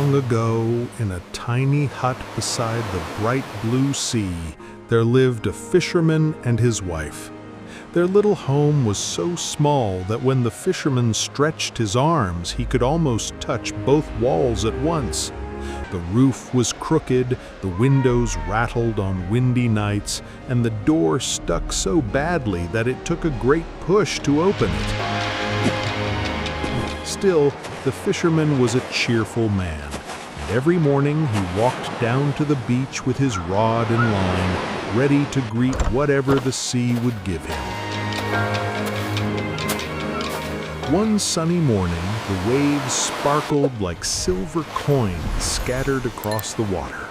Long ago, in a tiny hut beside the bright blue sea, there lived a fisherman and his wife. Their little home was so small that when the fisherman stretched his arms, he could almost touch both walls at once. The roof was crooked, the windows rattled on windy nights, and the door stuck so badly that it took a great push to open it. Still, the fisherman was a cheerful man, and every morning he walked down to the beach with his rod and line, ready to greet whatever the sea would give him. One sunny morning, the waves sparkled like silver coins scattered across the water.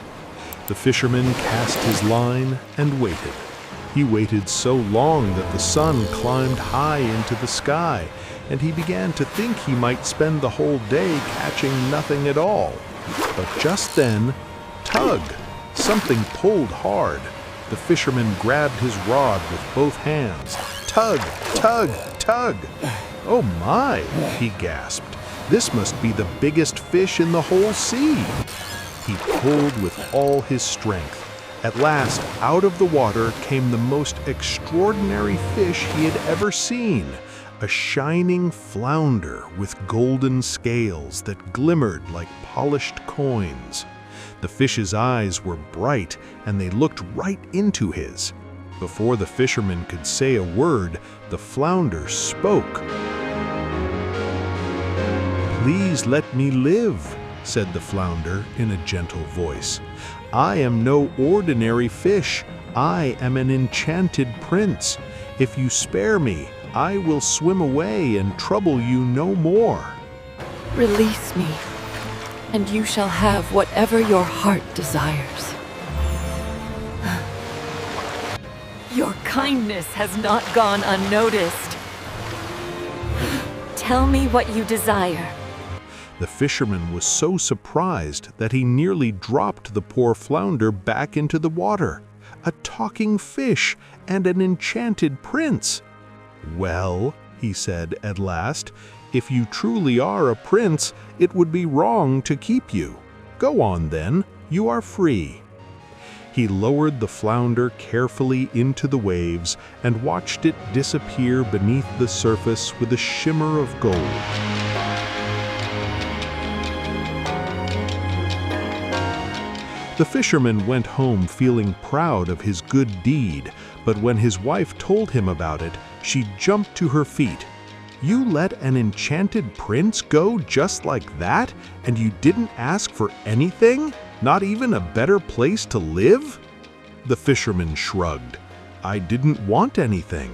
The fisherman cast his line and waited. He waited so long that the sun climbed high into the sky, and he began to think he might spend the whole day catching nothing at all. But just then, tug! Something pulled hard. The fisherman grabbed his rod with both hands. Tug! Tug! Tug! "Oh my," he gasped. "This must be the biggest fish in the whole sea." He pulled with all his strength. At last, out of the water came the most extraordinary fish he had ever seen, a shining flounder with golden scales that glimmered like polished coins. The fish's eyes were bright, and they looked right into his. Before the fisherman could say a word, the flounder spoke. "Please let me live," said the flounder in a gentle voice. "I am no ordinary fish. I am an enchanted prince. If you spare me, I will swim away and trouble you no more." Release me, and you shall have whatever your heart desires. Your kindness has not gone unnoticed. Tell me what you desire. The fisherman was so surprised that he nearly dropped the poor flounder back into the water. A talking fish and an enchanted prince! "Well," he said at last, "if you truly are a prince, it would be wrong to keep you. Go on then, you are free." He lowered the flounder carefully into the waves and watched it disappear beneath the surface with a shimmer of gold. The fisherman went home feeling proud of his good deed, but when his wife told him about it, she jumped to her feet. "You let an enchanted prince go just like that, and you didn't ask for anything? Not even a better place to live?" The fisherman shrugged. "I didn't want anything."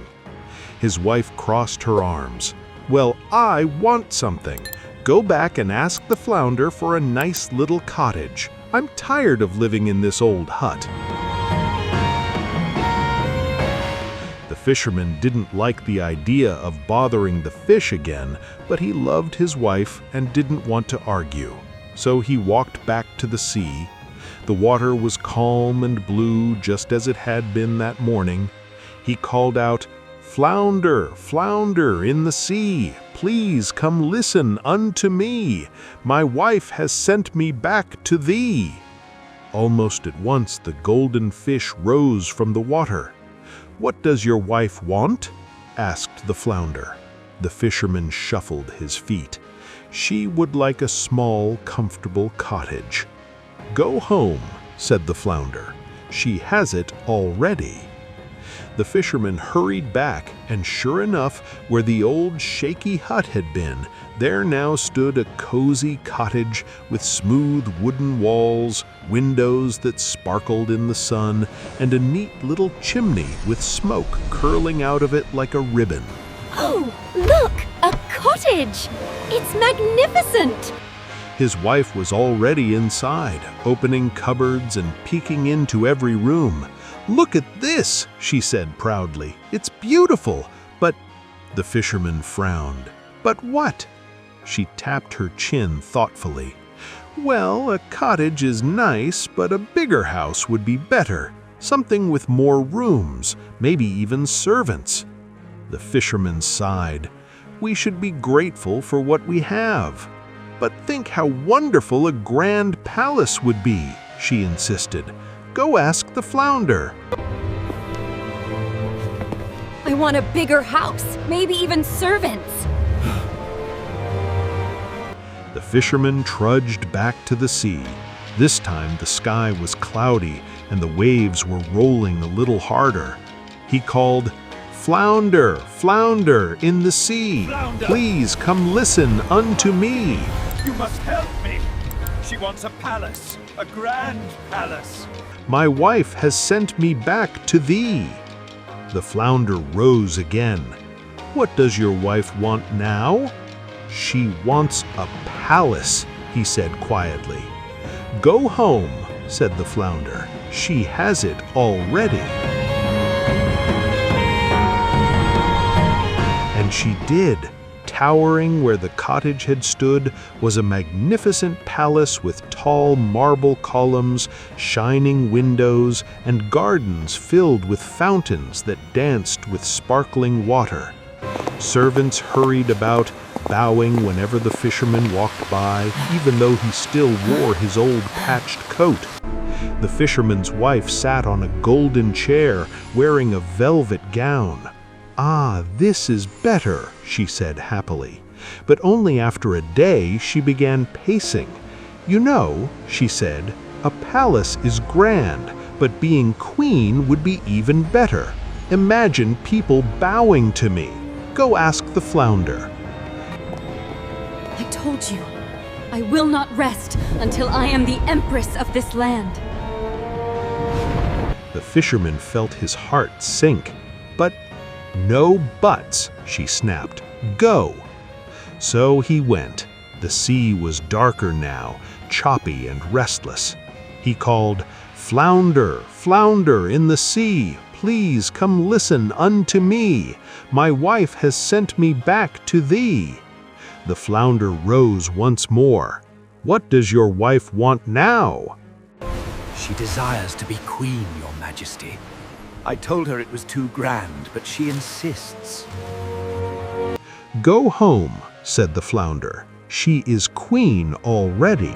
His wife crossed her arms. "Well, I want something. Go back and ask the flounder for a nice little cottage. I'm tired of living in this old hut." The fisherman didn't like the idea of bothering the fish again, but he loved his wife and didn't want to argue. So he walked back to the sea. The water was calm and blue just as it had been that morning. He called out, "Flounder, flounder in the sea, please come listen unto me. My wife has sent me back to thee." Almost at once the golden fish rose from the water. "What does your wife want?" asked the flounder. The fisherman shuffled his feet. "She would like a small, comfortable cottage." "Go home," said the flounder. "She has it already." The fisherman hurried back, and sure enough, where the old shaky hut had been, there now stood a cozy cottage with smooth wooden walls, windows that sparkled in the sun, and a neat little chimney with smoke curling out of it like a ribbon. Oh, look! A cottage! It's magnificent! His wife was already inside, opening cupboards and peeking into every room. "Look at this," she said proudly. "It's beautiful, but—" The fisherman frowned. "But what?" She tapped her chin thoughtfully. "Well, a cottage is nice, but a bigger house would be better. Something with more rooms, maybe even servants." The fisherman sighed. "We should be grateful for what we have." "But think how wonderful a grand palace would be," she insisted. "Go ask the flounder." I want a bigger house, maybe even servants. The fisherman trudged back to the sea. This time the sky was cloudy and the waves were rolling a little harder. He called, "Flounder, flounder in the sea, Flounder! please come listen unto me." You must help me. She wants a palace, a grand palace. "My wife has sent me back to thee." The flounder rose again. "What does your wife want now?" "She wants a palace," he said quietly. "Go home," said the flounder. "She has it already." And she did. Towering where the cottage had stood was a magnificent palace with tall marble columns, shining windows, and gardens filled with fountains that danced with sparkling water. Servants hurried about, bowing whenever the fisherman walked by, even though he still wore his old patched coat. The fisherman's wife sat on a golden chair, wearing a velvet gown. "Ah, this is better," she said happily. But only after a day she began pacing. "You know," she said, "a palace is grand, but being queen would be even better. Imagine people bowing to me. Go ask the flounder." I told you, I will not rest until I am the empress of this land. The fisherman felt his heart sink. "But no buts," she snapped. "Go." So he went. The sea was darker now, choppy and restless. He called, "Flounder, flounder in the sea, please come listen unto me. My wife has sent me back to thee." The flounder rose once more. "What does your wife want now?" She desires to be queen, your majesty. I told her it was too grand, but she insists. "Go home," said the flounder. "She is queen already."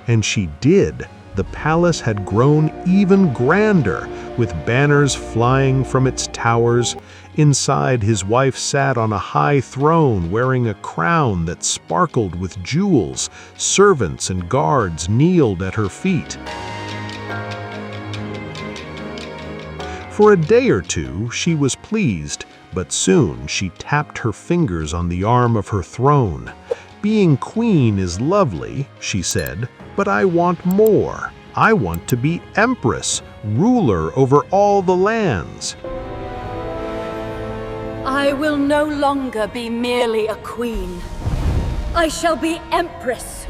And she did. The palace had grown even grander, with banners flying from its towers. Inside, his wife sat on a high throne wearing a crown that sparkled with jewels. Servants and guards kneeled at her feet. For a day or two, she was pleased, but soon she tapped her fingers on the arm of her throne. "Being queen is lovely," she said, "but I want more. I want to be empress, ruler over all the lands." I will no longer be merely a queen. I shall be empress.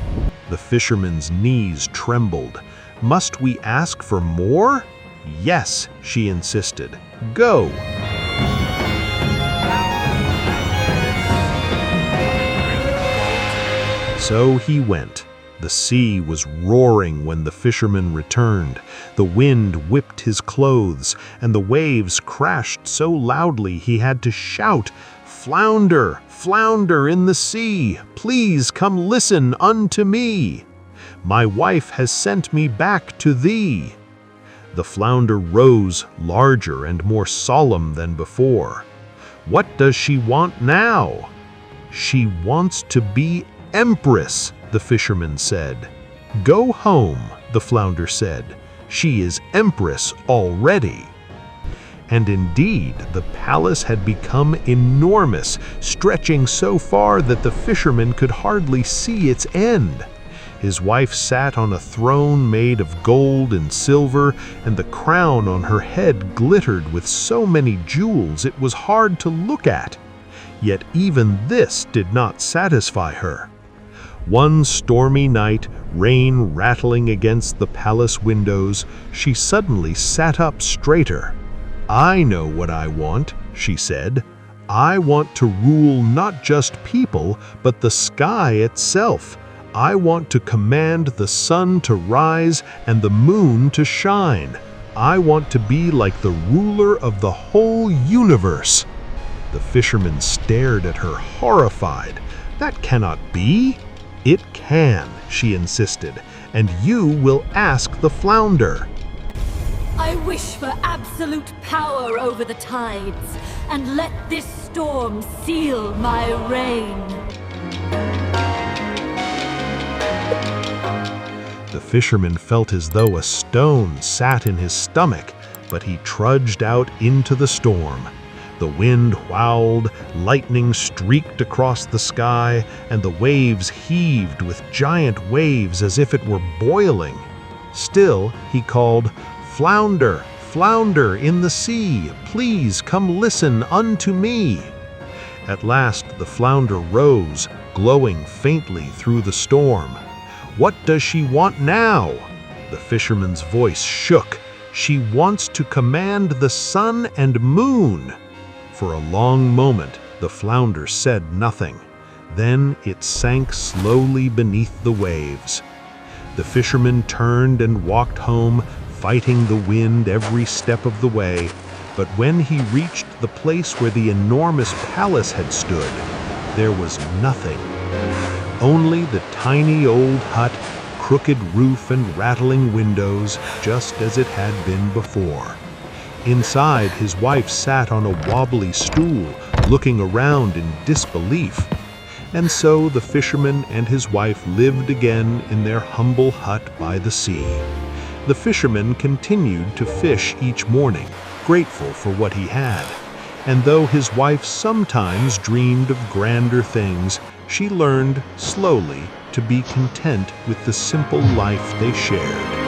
The fisherman's knees trembled. "Must we ask for more?" "Yes," she insisted. "Go." So he went. The sea was roaring when the fisherman returned. The wind whipped his clothes, and the waves crashed so loudly he had to shout, "Flounder, flounder in the sea, please come listen unto me. My wife has sent me back to thee." The flounder rose, larger and more solemn than before. "What does she want now?" "She wants to be empress," the fisherman said. "Go home," the flounder said. "She is empress already." And indeed, the palace had become enormous, stretching so far that the fisherman could hardly see its end. His wife sat on a throne made of gold and silver, and the crown on her head glittered with so many jewels it was hard to look at. Yet even this did not satisfy her. One stormy night, rain rattling against the palace windows, she suddenly sat up straighter. "I know what I want," she said. "I want to rule not just people, but the sky itself. I want to command the sun to rise and the moon to shine. I want to be like the ruler of the whole universe." The fisherman stared at her, horrified. "That cannot be." "It can," she insisted, "and you will ask the flounder." I wish for absolute power over the tides, and let this storm seal my reign. The fisherman felt as though a stone sat in his stomach, but he trudged out into the storm. The wind howled, lightning streaked across the sky, and the waves heaved with giant waves as if it were boiling. Still, he called, "Flounder, flounder in the sea, please come listen unto me." At last the flounder rose, glowing faintly through the storm. "What does she want now?" The fisherman's voice shook. "She wants to command the sun and moon." For a long moment, the flounder said nothing. Then it sank slowly beneath the waves. The fisherman turned and walked home, fighting the wind every step of the way. But when he reached the place where the enormous palace had stood, there was nothing. Only the tiny old hut, crooked roof and rattling windows, just as it had been before. Inside, his wife sat on a wobbly stool, looking around in disbelief. And so the fisherman and his wife lived again in their humble hut by the sea. The fisherman continued to fish each morning, grateful for what he had. And though his wife sometimes dreamed of grander things, she learned, slowly, to be content with the simple life they shared.